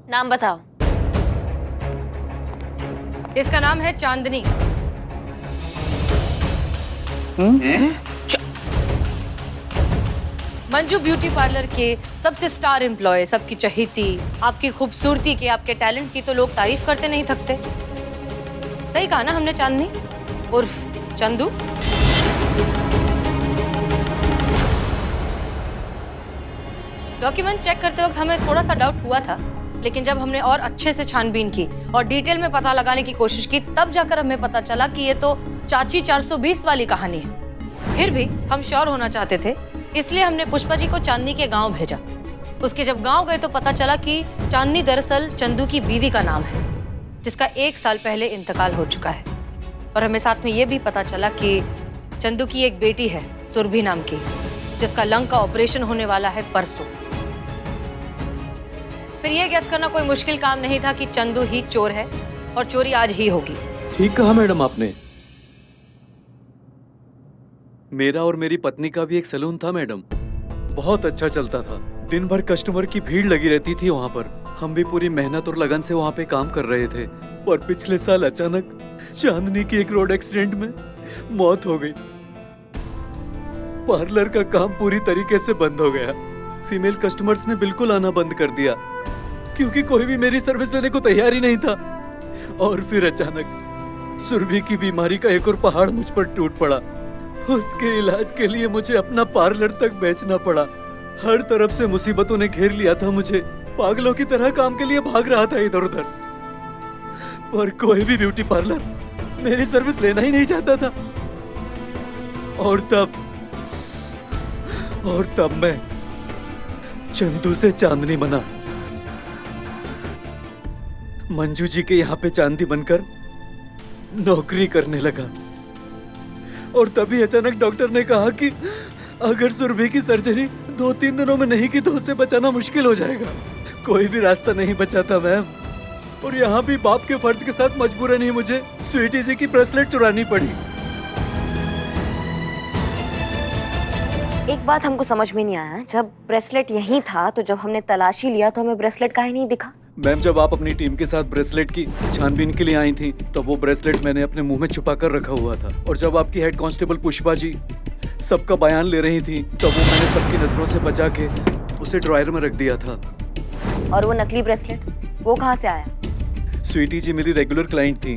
नाम बताओ। इसका नाम है चांदनी। मंजू ब्यूटी पार्लर के सबसे स्टार एम्प्लॉय, सबकी चहेती, आपकी खूबसूरती के, आपके टैलेंट की तो लोग तारीफ करते नहीं थकते। सही कहा ना हमने? चांदनी उर्फ चंदू। डॉक्यूमेंट्स चेक करते वक्त हमें थोड़ा सा डाउट हुआ था, लेकिन जब हमने और अच्छे से छानबीन की और डिटेल में पता लगाने की कोशिश की, तब जाकर हमें पता चला कि ये तो चाची 420 वाली कहानी है। फिर भी हम श्योर होना चाहते थे, इसलिए हमने पुष्पा जी को चांदनी के गांव भेजा। उसके जब गांव गए तो पता चला कि चांदनी दरअसल चंदू की बीवी का नाम है, जिसका 1 साल पहले इंतकाल हो चुका है। और हमें साथ में ये भी पता चला कि चंदू की एक बेटी है सुरभि नाम की, जिसका लंग का ऑपरेशन होने वाला है परसों। फिर ये गैस करना कोई मुश्किल काम नहीं था कि चंदू ही चोर है और चोरी आज ही होगी। ठीक कहा मैडम आपने। मेरा और मेरी पत्नी का भी एक सैलून था मैडम, बहुत अच्छा चलता था। दिन भर कस्टमर की भीड़ लगी रहती थी वहाँ पर। हम भी पूरी मेहनत और लगन से वहाँ पे काम कर रहे थे। और पिछले साल अचानक चांदनी की एक रोड एक्सीडेंट में मौत हो गई। पार्लर का काम पूरी तरीके से बंद हो गया। फीमेल कस्टमर्स ने बिल्कुल आना बंद कर दिया, क्योंकि कोई भी मेरी सर्विस लेने को तैयार ही नहीं था। और फिर अचानक सुरभि की बीमारी का एक और पहाड़ मुझ पर टूट पड़ा। उसके इलाज के लिए मुझे अपना पार्लर तक बेचना पड़ा। हर तरफ से मुसीबतों ने घेर लिया था मुझे। पागलों की तरह काम के लिए भाग रहा था इधर उधर, पर कोई भी ब्यूटी पार्लर मेरी सर्विस लेना ही नहीं चाहता था। और तब मैं चंदू से चांदनी बना। मंजू जी के यहाँ पे चांदी बनकर नौकरी करने लगा। और तभी अचानक डॉक्टर ने कहा कि अगर सुरभि की सर्जरी 2-3 दिनों में नहीं की तो उसे बचाना मुश्किल हो जाएगा। कोई भी रास्ता नहीं बचा था मैम। और यहाँ भी बाप के फर्ज के साथ मजबूरन ही मुझे स्वीटी जी की ब्रेसलेट चुरानी पड़ी। एक बात हमको समझ में नहीं आया, जब ब्रेसलेट यहीं था तो जब हमने तलाशी लिया तो हमें ब्रेसलेट काहे नहीं दिखा? मैम, जब आप अपनी टीम के साथ ब्रेसलेट की छानबीन के लिए आई थी तो वो ब्रेसलेट मैंने अपने मुंह में छुपा कर रखा हुआ था। और जब आपकी हेड कांस्टेबल पुष्पा जी सबका बयान ले रही थी तो वो मैंने सबकी नजरों से बचा के उसे ड्रॉयर में रख दिया था। और वो नकली ब्रेसलेट वो कहाँ से आया? स्वीटी जी मेरी रेगुलर क्लाइंट थी।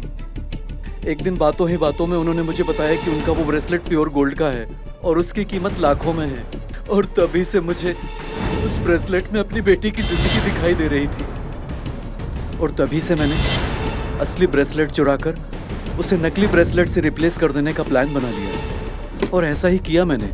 एक दिन बातों ही बातों में उन्होंने मुझे बताया कि उनका वो ब्रेसलेट प्योर गोल्ड का है और उसकी कीमत लाखों में है। और तभी से मुझे उस ब्रेसलेट में अपनी बेटी की जिंदगी दिखाई दे रही थी। और तभी से मैंने असली ब्रेसलेट चुराकर उसे नकली ब्रेसलेट से रिप्लेस कर देने का प्लान बना लिया। और ऐसा ही किया मैंने।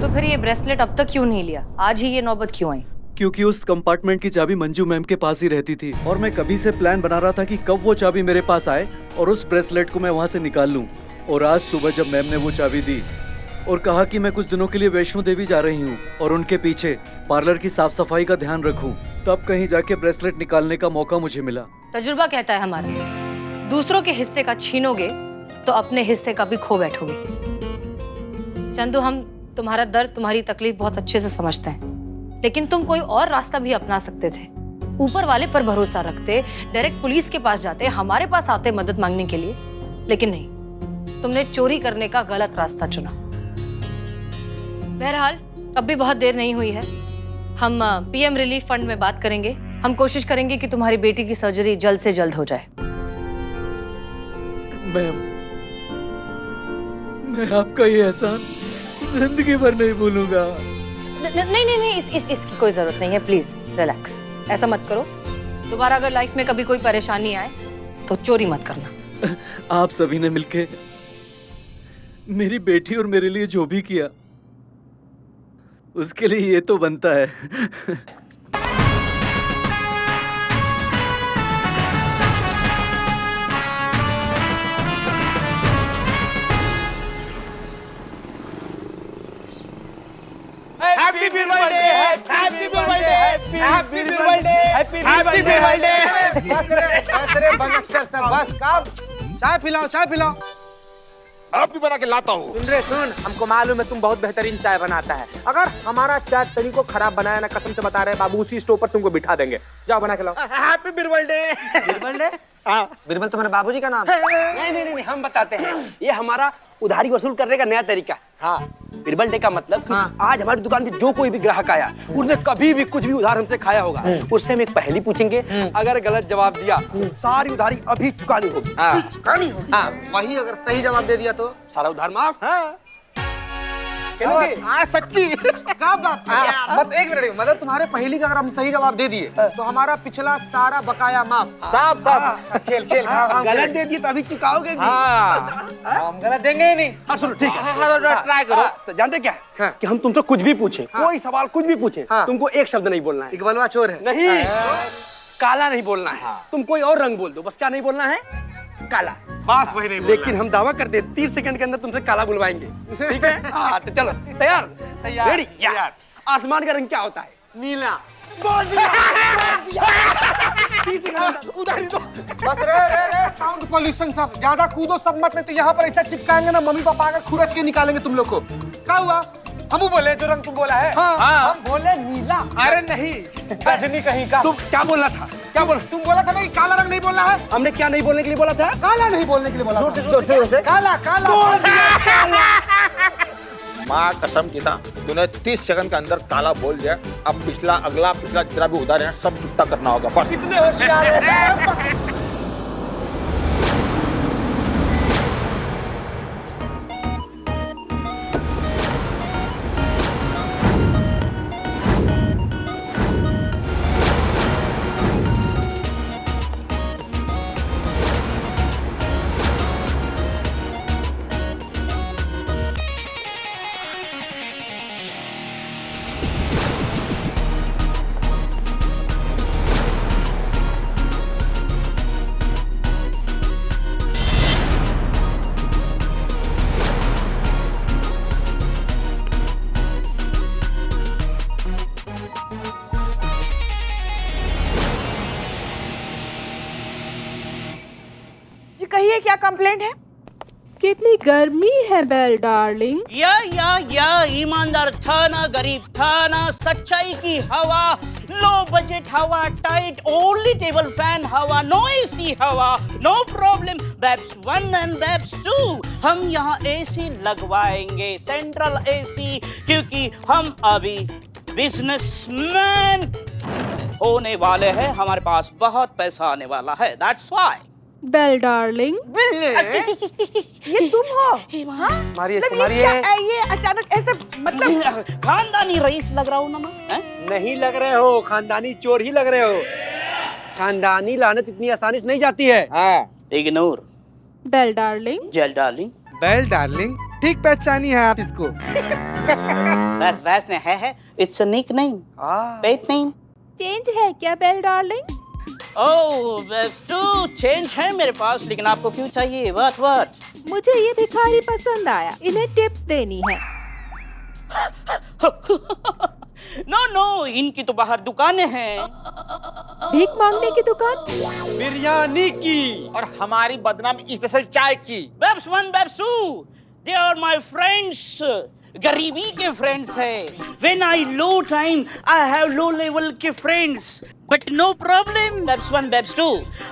तो फिर ये ब्रेसलेट अब तक क्यों नहीं लिया? आज ही ये नौबत क्यों आई? क्योंकि उस कंपार्टमेंट की चाबी मंजू मैम के पास ही रहती थी और मैं कभी से प्लान बना रहा था कि कब वो चाबी मेरे पास आए और उस ब्रेसलेट को मैं वहाँ से निकाल लूँ। और आज सुबह जब मैम ने वो चाबी दी और कहा कि मैं कुछ दिनों के लिए वैष्णो देवी जा रही हूँ और उनके पीछे पार्लर की साफ सफाई का ध्यान रखूं, तब कहीं जाके ब्रेसलेट निकालने का मौका मुझे मिला। तजुर्बा कहता है हमारा, दूसरों के हिस्से का छीनोगे तो अपने हिस्से का भी खो बैठोगे। चंदू, हम तुम्हारा दर्द, तुम्हारी तकलीफ बहुत अच्छे से समझते हैं, लेकिन तुम कोई और रास्ता भी अपना सकते थे। ऊपर वाले पर भरोसा रखते, डायरेक्ट पुलिस के पास जाते, हमारे पास आते मदद मांगने के लिए, लेकिन नहीं, तुमने चोरी करने का गलत रास्ता चुना। बहरहाल अब भी बहुत देर नहीं हुई है। हम पीएम रिलीफ फंड में बात करेंगे। हम कोशिश करेंगे कि तुम्हारी बेटी की सर्जरी जल्द से जल्द हो जाए। मैम, मैं आपका ये एहसान जिंदगी भर नहीं भूलूंगा। नहीं, इसकी कोई जरूरत नहीं है। प्लीज रिलैक्स, ऐसा मत करो। दोबारा अगर लाइफ में कभी कोई परेशानी आए तो चोरी मत करना। आप सभी ने मिलके मेरी बेटी और मेरे लिए जो भी किया उसके लिए ये तो बनता है। Happy birthday, happy birthday, happy birthday, happy birthday. बस रे बन अच्छा सा बस। कब चाय पिलाओ, चाय पिलाओ। आप भी बना के लाता हूँ। सुन रे सुन, हमको मालूम है तुम बहुत बेहतरीन चाय बनाता है। अगर हमारा चाय तनी को खराब बनाया ना, कसम से बता रहे बाबू, उसी स्टोव पर तुमको बिठा देंगे। जाओ बना के लाओ। Happy Birbal day. Birbal day? हाँ, बिरबल तुम्हारे बाबूजी का नाम है? नहीं, हम बताते हैं। ये हमारा उधारी वसूल करने का नया तरीका। हाँ, बिरबल डे का मतलब कि आज हमारी दुकान पे जो कोई भी ग्राहक आया, उसने कभी भी कुछ भी उधार हमसे खाया होगा, उससे हम एक पहेली पूछेंगे। अगर गलत जवाब दिया तो सारी उधारी अभी चुकानी होगी। चुकानी होगी। हाँ, वही अगर सही जवाब दे दिया तो सारा उधार माफ। हाँ सच्ची? क्या बात? मत एक मिनट, मतलब तुम्हारे पहेली का अगर हम सही जवाब दे दिए तो हमारा पिछला सारा बकाया माफ। साफ साफ खेल खेल। गलत दे दिए तो अभी चुकाओगे भी। हम गलत देंगे ही नहीं। हाँ सुनो, ठीक है, ट्राई करो। तो जानते क्या कि हम तुमसे कुछ भी पूछे, कोई सवाल कुछ भी पूछे, तुमको एक शब्द नहीं बोलना है। इकबालवा चोर है? नहीं, काला नहीं बोलना है। तुम कोई और रंग बोल दो, बस क्या नहीं बोलना है? काला। बस वही नहीं। लेकिन हम दावा करते हैं 30 सेकंड के अंदर तुमसे काला बुलवाएंगे। ठीक है? हाँ, तो चलो तैयार? रेडी? आसमान का रंग क्या होता है? नीला। बोल दिया। उधारी दो। बस रे साउंड पॉल्यूशन सब ज्यादा कूदो सब मत, नहीं तो यहाँ पर ऐसा चिपकाएंगे ना, मम्मी पापा आकर खुरच के निकालेंगे तुम लोग को। क्या हुआ? हम बोले जो रंग तुम बोला है। हाँ। हम बोले नीला। अरे नहीं, रजनी कहीं का। तुम क्या बोलना था? क्या बोल? तुम बोला था ना कि काला रंग नहीं बोलना है। हमने क्या नहीं बोलने के लिए बोला था? काला नहीं बोलने के लिए बोला था। जोर से। काला काला। माँ कसम की था, तूने 30 सेकंड के अंदर काला बोल दिया। अब पिछला जितना भी उधार है सब चुकता करना होगा। बस कितने होशियार हो। जी कहिए क्या कंप्लेंट है? कितनी गर्मी है बेल डार्लिंग। या ईमानदार था ना, गरीब था ना, सच्चाई की हवा, लो बजट हवा, टाइट ओनली टेबल फैन हवा, नो एसी हवा, no problem. Babes 1 and babes 2 हम यहाँ एसी लगवाएंगे, सेंट्रल एसी, क्योंकि हम अभी बिजनेसमैन होने वाले हैं, हमारे पास बहुत पैसा आने वाला है, दैट्स व्हाई। बेल डार्लिंग, ये तुम हो? हाँ? मारिए इसको, मतलब ये अचानक ऐसे, मतलब खानदानी रईस लग रहा हूँ ना मैं? नहीं लग रहे हो, खानदानी चोर ही लग रहे हो। खानदानी लानत इतनी आसानी से नहीं जाती है। Ignore. Bail darling. Jail darling. Bail darling, ठीक पहचानी है आप इसको। बस में है, it's a nickname, pet name. Change है क्या बेल डार्लिंग? ओह बेस्टू, चेंज है मेरे पास, लेकिन आपको क्यों चाहिए? व्हाट? मुझे ये भिखारी पसंद आया, इन्हें टिप्स देनी है। नो, इनकी तो बाहर दुकानें हैं। भीख मांगने की दुकान? बिरयानी की और हमारी बदनाम स्पेशल चाय की। Babes 1, babes 2, they are my friends. गरीबी के फ्रेंड्स है। When I low time, I have low level के friends, but no problem. Babes 1, babes 2,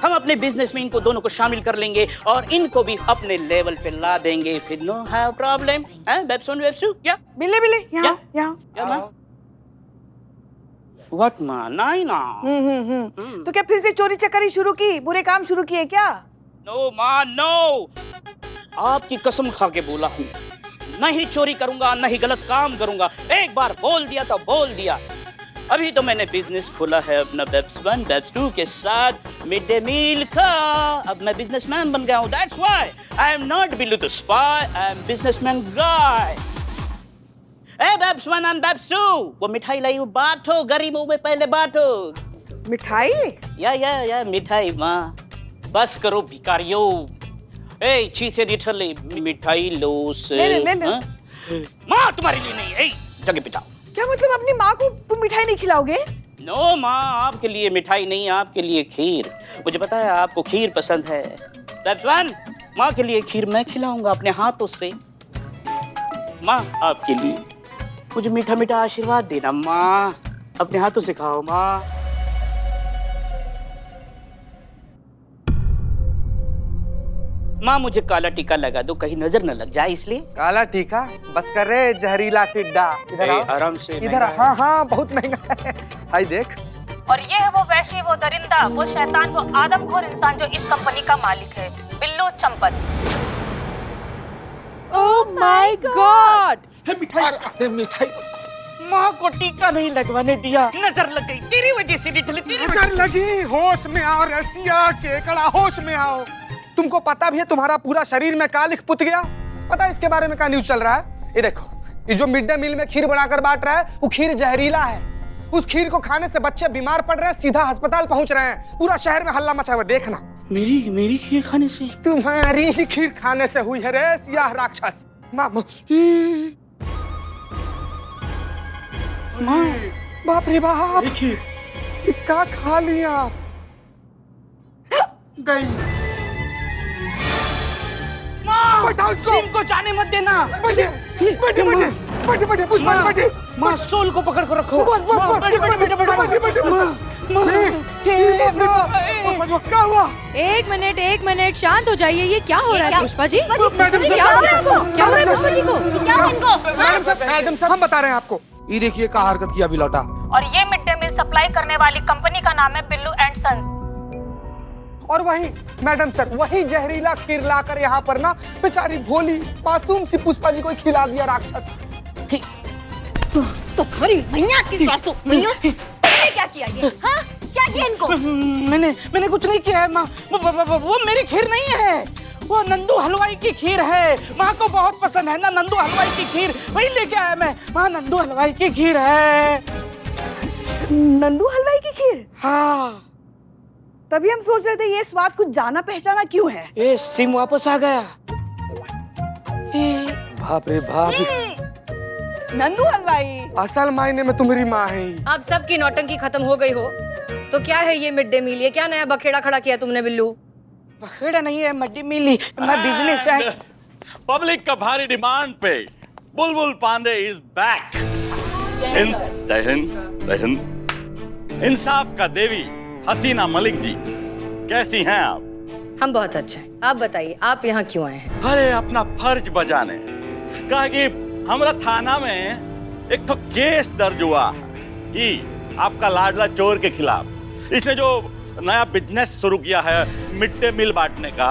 हम अपने बिजनेस में इनको दोनों को शामिल कर लेंगे और इनको भी अपने लेवल पे ला देंगे, फिर no have problem. Babes 1, babes 2, क्या? बिल्ले यहाँ क्या माँ? What माँ? नहीं ना। तो क्या फिर से चोरी चकारी शुरू की, बुरे काम शुरू किए क्या? नो माँ, नो, आपकी कसम खा के बोला हूँ, नहीं चोरी करूंगा, नहीं गलत काम करूंगा। एक बार बोल दिया तो बोल दिया। अभी तो मैंने बिजनेस खोला है अपना बेब्स 1, बेब्स 2 के साथ, मिड डे मील का। अब मैं बिजनेसमैन बन गया हूँ, that's why I am not below to spy, I am businessman guy. ए बेब्स 1 एंड बेब्स 2, वो मिठाई लाई हो, बांटो, गरीबों में पहले बांटो। मिठाई? या मिठाई माँ, बस करो भिखारियों। ए चीज़ें लिटरली मिठाई लो से। ले। माँ तुम्हारे लिए नहीं, ए जगह पिटाओ। क्या मतलब अपनी माँ को तुम मिठाई नहीं खिलाओगे? नो माँ, आपके लिए मिठाई नहीं, आपके लिए खीर। मुझे पता है आपको खीर पसंद है। बेब्स 1, माँ के लिए खीर मैं खिलाऊंगा अपने हाथों से। माँ आपके लिए कुछ मीठा मीठा आशीर्वाद देना माँ, अपने हाथों से खाओ माँ। माँ मुझे काला टीका लगा दो, कहीं नजर न लग जाए इसलिए। काला टीका बस कर रे जहरीला टिड्डा। इधर आओ, आराम से इधर आ। हाँ हाँ बहुत महंगा है। आई देख। और ये है वो वैशी, वो दरिंदा, वो शैतान, वो आदमखोर इंसान जो इस कंपनी का मालिक है, Billu Champat. Oh my God! मिठाई माँ को टीका नहीं लगवाने दिया, नजर लग गई तेरी वजह से। निकले तेरी वजह नजर लगी। होश में आओ रसिया केकड़ा, होश में आओ। तुमको पता भी है तुम्हारा पूरा शरीर में का लिख पुत गया? पता है इसके बारे में क्या न्यूज चल रहा है? ये देखो, ये जो मिड डे मील में खीर बनाकर बांट रहा है वो खीर जहरीला है। उस खीर को खाने से बच्चे बीमार पड़ रहे हैं, सीधा अस्पताल पहुंच रहे हैं। पूरा शहर में हल्ला मचा हुआ, देखना। मेरी खीर खाने से? तुम्हारी खीर खाने से हुई है रे सियाह राक्षस। माँ बाप रे बाप, क्या खा लिया? गई। माँ सिम को जाने मत देना। बड़े पुष्पा माँ सोल को पकड़ कर रखो। क्या हुआ? एक मिनट शांत हो जाइए। ये क्या हो रहा है पुष्पा जी? मैडम क्या हो रहा है इनको? क्या हो रहा है पुष्पा जी को? क्या है इनको? मैडम साहब हम बता रहे हैं आपको। ये देखिए क्या हरकत किया अभी लौटा। और ये मिड डे मील सप्लाई करने वाली कंपनी का नाम है बिल्लू एंड सन्स। और वही मैडम सर, वही जहरीला खीर लाकर यहाँ पर ना बेचारी भोली मासूम सी पुष्पा जी को खिला दिया राक्षस। तुम्हारी भैया की सासू, भैया तुमने क्या किया ये? हाँ क्या किया इनको? मैंने कुछ नहीं किया है माँ। वो मेरी खीर नहीं है, वो नंदू हलवाई की खीर है। माँ को बहुत पसंद है ना नंदू हलवाई की खीर, वही लेके आया मैं। माँ नंदू हलवाई की खीर है। नंदू हलवाई की खीर? हाँ। तभी हम सोच रहे थे ये स्वाद कुछ जाना पहचाना क्यों है। ये सिम वापस आ गया। बाप रे बाप, नंदू हलवाई असल मायने में तुम्हारी माँ है। अब सबकी नौटंकी खत्म हो गई हो तो क्या है ये मिड डे मील? ये क्या नया बखेड़ा खड़ा किया तुमने बिल्लू? बखेड़ा नहीं है, मिड डे मील ही। मैं बिजनेस है। पब्लिक का भारी डिमांड पे बुलबुल पांडे इज बैक। जय हिंद, जय हिंद। इंसाफ का देवी हसीना मलिक जी, कैसी हैं आप? हम बहुत अच्छे हैं। आप बताइए आप यहाँ क्यों आए हैं? अरे अपना फर्ज बजाने। कहा कि हमारा थाना में एक तो केस दर्ज हुआ कि आपका लाडला चोर के खिलाफ। इसने जो नया बिजनेस शुरू किया है मिड डे मील बांटने का,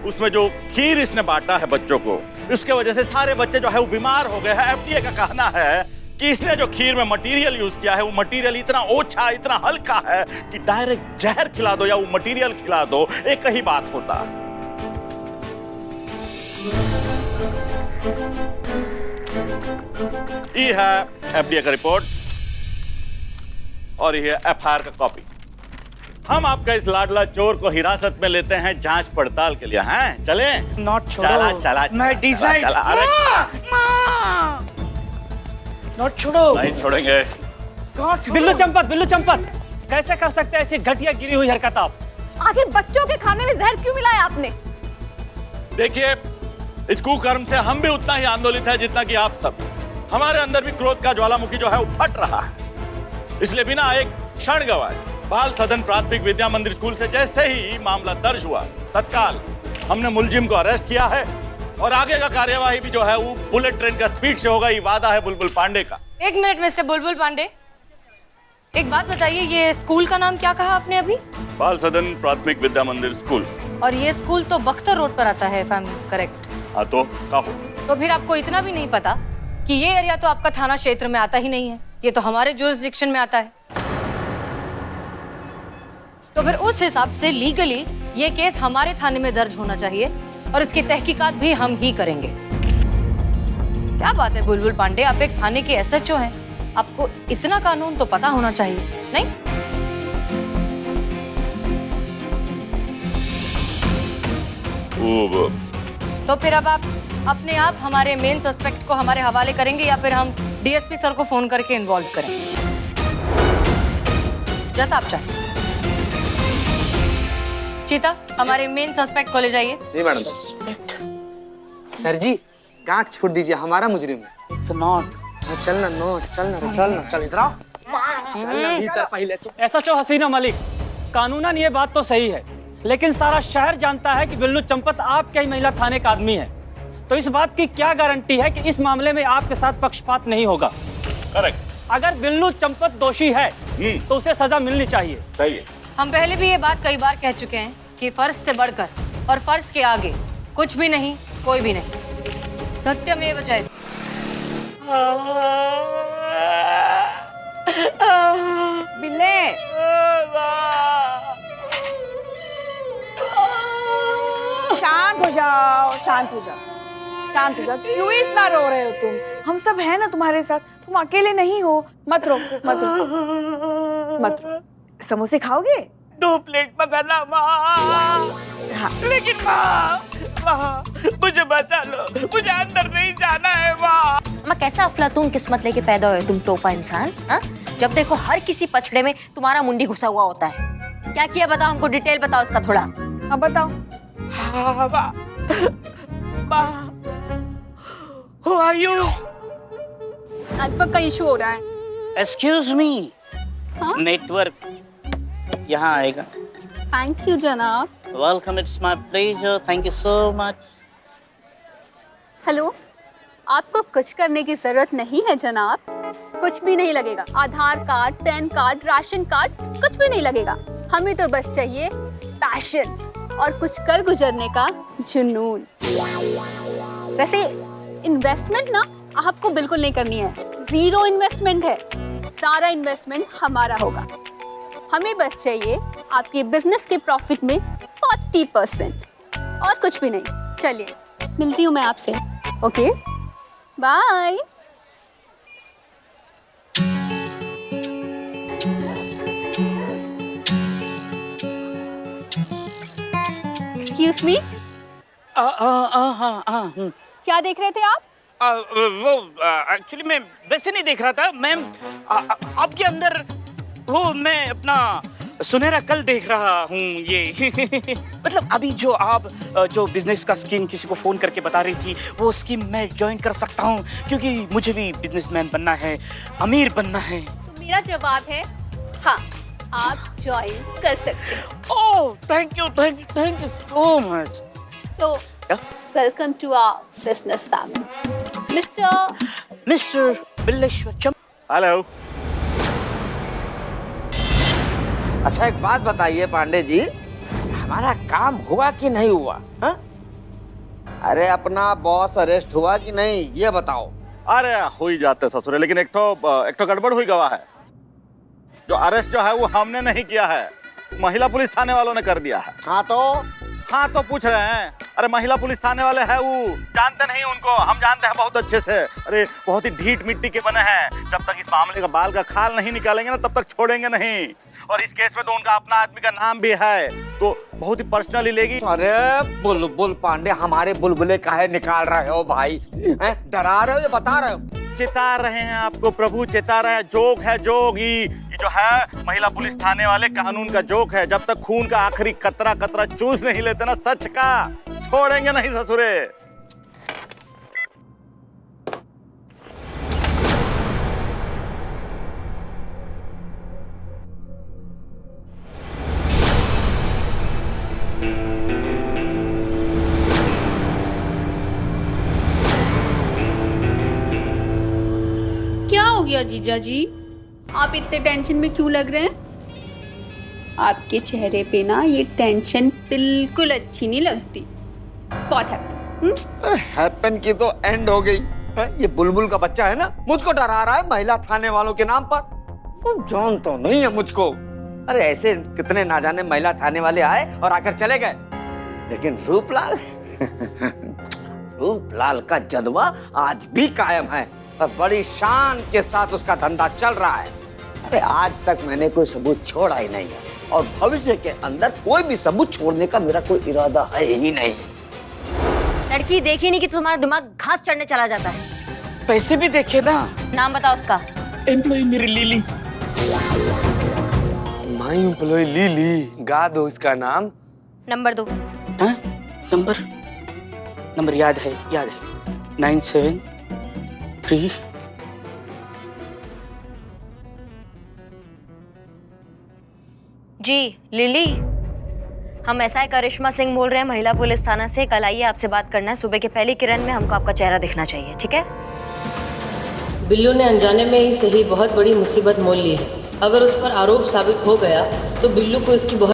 उसमें जो खीर इसने बांटा है बच्चों को, इसके वजह से सारे बच्चे जो है वो बीमार हो गए हैं। एफडीए का कहना है कि इसने जो खीर में मटेरियल यूज किया है वो मटेरियल इतना ओछा, इतना हल्का है कि डायरेक्ट जहर खिला दो या वो मटेरियल खिला दो, एक ही बात होता। ये है एफडीए का रिपोर्ट और ये एफआईआर का कॉपी। हम आपका इस लाडला चोर को हिरासत में लेते हैं जांच पड़ताल के लिए। हैं चले? नॉट छोड़ो। चला मैं डिसाइड। नॉट छोड़ो। नहीं छोड़ेंगे। बिल्लू चंपत कैसे कर सकते हैं ऐसी घटिया गिरी हुई हरकत आप? आखिर बच्चों के खाने में जहर क्यों मिलाया आपने? देखिए, इस कुकर्म से हम भी उतना ही आंदोलित है जितना कि आप सब। हमारे अंदर भी क्रोध का ज्वालामुखी जो है वो फट रहा है। इसलिए बिना एक क्षण गवाए बाल सदन प्राथमिक विद्या मंदिर स्कूल से जैसे ही मामला दर्ज हुआ, तत्काल हमने मुलजिम को अरेस्ट किया है और आगे का कार्यवाही भी जो है वो बुलेट ट्रेन का स्पीड से होगा। ये वादा है बुलबुल पांडे का। एक मिनट मिस्टर बुलबुल पांडे, एक बात बताइए, ये स्कूल का नाम क्या कहा आपने अभी? बाल सदन प्राथमिक विद्या मंदिर स्कूल। और ये स्कूल तो बख्तर रोड पर आता है, इफ आई एम करेक्ट? हाँ तो कहो। तो फिर आपको इतना भी नहीं पता कि ये एरिया तो आपका थाना क्षेत्र में आता ही नहीं है, ये तो हमारे जुरिस्डिक्शन में आता है। तो फिर उस हिसाब से लीगली ये केस हमारे थाने में दर्ज होना चाहिए और इसकी तहकीकात भी हम ही करेंगे। क्या बात है बुलबुल पांडे, आप एक थाने के एसएचओ हैं, आपको इतना कानून तो पता होना चाहिए, नहीं? तो फिर अब आप अपने आप हमारे मेन सस्पेक्ट को हमारे हवाले करेंगे या फिर हम डीएसपी सर को फोन करके इन्वॉल्व करेंगे? जैसा आप चाहें। चीता, हमारे मेन सस्पेक्ट को ले जाइए। जी मैडम। सर जी, गांठ छोड़ दीजिए, हमारा मुजरिम है। It's not. चलना नोट, चल इधर आओ। चलना भीतर पहले तो। ऐसा चो हसीना मलिक, कानूनन ये बात तो सही है, लेकिन सारा शहर जानता है कि बिल्लू चंपत आपके ही महिला थाने का आदमी है। तो इस बात की क्या गारंटी है कि इस मामले में आपके साथ पक्षपात नहीं होगा? करेक्ट। अगर बिल्लू चंपत दोषी है तो उसे सजा मिलनी चाहिए। चाहिए। हम पहले भी ये बात कई बार कह चुके हैं कि फर्ज से बढ़कर और फर्ज के आगे कुछ भी नहीं, कोई भी नहीं। सत्यमेव जयते। बिल्ले, शांत हो जाओ, शांत हो जाओ, शांत हो जाओ। क्यों इतना रो रहे हो तुम? हम सब हैं ना तुम्हारे साथ, तुम अकेले नहीं हो। मत रो, मत रो, मत रो। समोसे खाओगे? 2 प्लेट मंगाना माँ। हाँ। लेकिन माँ, मुझे बचा लो, मुझे अंदर नहीं जाना है माँ। अम्मा, कैसा अफलातून किस्मत लेके पैदा हुए तुम टोपा इंसान, हाँ? जब देखो हर किसी पछड़े में तुम्हारा मुंडी घुसा हुआ होता है। क्या किया बताओ, हमको डिटेल बताओ उसका थोड़ा। हाँ बताओ। हाँ माँ, Who are you? नेटवर्क का इशू हो रहा है। Excuse me. हाँ? नेटवर्क यहाँ आएगा। थैंक यू जनाब। Welcome, it's my pleasure. Thank you so much. Hello, आपको कुछ करने की जरूरत नहीं है जनाब, कुछ भी नहीं लगेगा। Aadhaar card, PAN card, ration card, कुछ भी नहीं लगेगा। हमें तो बस चाहिए पैशन और कुछ कर गुजरने का जुनून। वैसे इन्वेस्टमेंट ना आपको बिल्कुल नहीं करनी है, 0 इन्वेस्टमेंट है, सारा इन्वेस्टमेंट हमारा होगा। हमें बस चाहिए आपके बिजनेस के प्रॉफिट में 40% और कुछ भी नहीं। चलिए, मिलती हूँ मैं आपसे। Okay, bye. एक्सक्यूज मी, क्या देख रहे थे आप? वो एक्चुअली मैं वैसे नहीं देख रहा था मैम, आपके अंदर वो मैं अपना सुनहरा कल देख रहा हूँ ये मतलब अभी जो आप जो बिजनेस का स्कीम किसी को फोन करके बता रही थी, वो स्कीम मैं ज्वाइन कर सकता हूँ, क्योंकि मुझे भी बिजनेसमैन बनना है, अमीर बनना है। तो मेरा जवाब है हाँ, आप ज्वाइन कर सकते हैं। Oh thank you so much. So welcome to our business family. Mister Billeshwar champ. Hello. अच्छा एक बात बताइए पांडे जी, हमारा काम हुआ कि नहीं हुआ? हा? अरे अपना बॉस अरेस्ट हुआ कि नहीं, ये बताओ। अरे हो ही जाते ससुरे, लेकिन एक तो गड़बड़ हुई गवा है। जो अरेस्ट जो है वो हमने नहीं किया है, महिला पुलिस थाने वालों ने कर दिया है। हाँ तो पूछ रहे हैं। अरे महिला पुलिस थाने वाले हैं, वो जानते नहीं उनको, हम जानते हैं बहुत अच्छे से। अरे बहुत ही ढीठ मिट्टी के बने हैं, जब तक इस मामले का बाल का खाल नहीं निकालेंगे ना तब तक छोड़ेंगे नहीं। और इस केस में तो उनका अपना आदमी का नाम भी है, तो बहुत ही पर्सनली लेगी। अरे बुलबुल पांडे, हमारे बुलबुले काहे निकाल रहे हो भाई? डरा रहे हो या बता रहे हो? चेता रहे हैं आपको प्रभु, चेता रहे हैं। जोक है जोक, ये जो है महिला पुलिस थाने वाले कानून का जोक है। जब तक खून का आखिरी कतरा कतरा चूस नहीं लेते ना सच का, छोड़ेंगे नहीं ससुरे। क्या हो गया जीजा जी, आप इतने टेंशन में क्यों लग रहे हैं? आपके चेहरे पे ना ये टेंशन बिल्कुल अच्छी नहीं लगती। बहुत हैप्पन। हैप्पन की तो एंड हो गई है? ये बुलबुल का बच्चा है ना, मुझको डरा रहा है महिला थाने वालों के नाम पर। तो जान तो नहीं है मुझको। अरे ऐसे कितने ना जाने महिला थाने वाले आए और आकर चले गए, लेकिन रूपलाल रूपलाल का जलवा आज भी कायम है और बड़ी शान के साथ उसका धंधा चल रहा है। अरे आज तक मैंने कोई सबूत छोड़ा ही नहीं है और भविष्य के अंदर कोई भी सबूत छोड़ने का मेरा कोई इरादा है ही नहीं। लड़की देखी नहीं कि तुम्हारा दिमाग घास चढ़ने चला जाता है। पैसे भी देखे ना। नाम बताओ उसका। एम्प्लॉय मेरी लिली। माई एम्प्लॉय लिली, गा दो इसका नाम। नंबर दो। हाँ? नंबर याद है 973। जी लिली, हम एसआई करिश्मा सिंह बोल रहे हैं, महिला पुलिस थाना से। कल आइए, आपसे बात करना है। सुबह की पहली किरण में हमको आपका चेहरा दिखना चाहिए, ठीक है? बिल्लू ने अनजाने में ही सही बहुत बड़ी मुसीबत मोल ली है। अगर उस पर आरोप साबित हो गया तो बिल्लू को इसकी बहुत